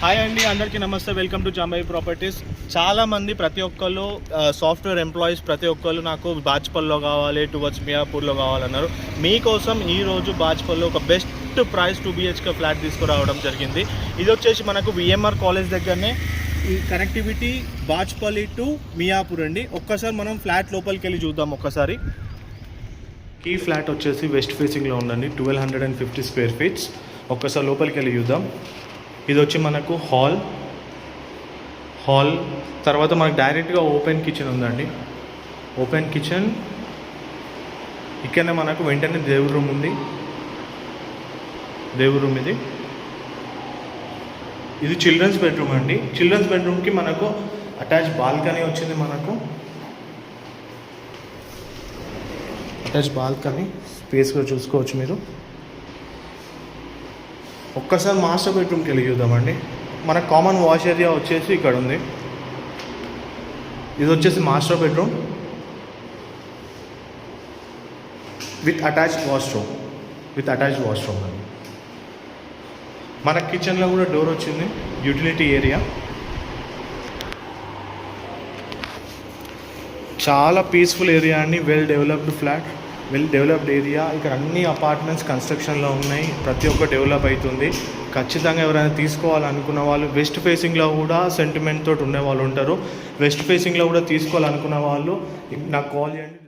Hi అండి, అందరికీ నమస్తే. Welcome to Jambai properties. చాలామంది ప్రతి ఒక్కళ్ళు సాఫ్ట్వేర్ ఎంప్లాయీస్ ప్రతి ఒక్కళ్ళు నాకు బాచ్పల్లో కావాలి, టువర్డ్స్ మియాపూర్లో కావాలన్నారు. మీకోసం ఈరోజు బాచ్పల్లో ఒక బెస్ట్ ప్రైస్ 2 BHK ఫ్లాట్ తీసుకురావడం జరిగింది. ఇది వచ్చేసి మనకు VMR కాలేజ్ దగ్గరనే ఈ కనెక్టివిటీ బాచ్పల్లి టు మియాపూర్ అండి. ఒక్కసారి మనం ఫ్లాట్ లోపలికి వెళ్ళి చూద్దాం. ఒక్కసారి ఈ ఫ్లాట్ వచ్చేసి వెస్ట్ ఫేసింగ్లో ఉందండి, 1250 స్క్వేర్ ఫీట్స్. ఒక్కసారి లోపలికి వెళ్ళి చూద్దాం. ఇది వచ్చి మనకు హాల్ తర్వాత మనకు డైరెక్ట్గా ఓపెన్ కిచెన్ ఉందండి. ఓపెన్ కిచెన్ ఇక్కడనే మనకు వెంటనే దేవుడి రూమ్ ఉంది. దేవుడి రూమ్ ఇది చిల్డ్రన్స్ బెడ్రూమ్ అండి. చిల్డ్రన్స్ బెడ్రూమ్కి మనకు అటాచ్ బాల్కనీ వచ్చింది. మనకు అటాచ్ బాల్కనీ స్పేస్గా చూసుకోవచ్చు మీరు. ఒక్కసారి మాస్టర్ బెడ్రూమ్కి వెళ్ళి చూద్దామండి. మన కామన్ వాష్ ఏరియా వచ్చేసి ఇక్కడ ఉంది. ఇది వచ్చేసి master bedroom with attached washroom అండి. మన కిచెన్లో కూడా డోర్ వచ్చింది. యూటిలిటీ ఏరియా చాలా పీస్ఫుల్ ఏరియా అండి. Well developed area. ఇక్కడ అన్ని అపార్ట్మెంట్స్ కన్స్ట్రక్షన్లో ఉన్నాయి. ప్రతి ఒక్క డెవలప్ అవుతుంది. ఖచ్చితంగా ఎవరైనా తీసుకోవాలనుకున్న వాళ్ళు వెస్ట్ ఫేసింగ్లో కూడా సెంటిమెంట్ తోటి ఉండే వాళ్ళు ఉంటారు. వెస్ట్ ఫేసింగ్లో కూడా తీసుకోవాలనుకున్న వాళ్ళు నాకు కాల్ చేయండి.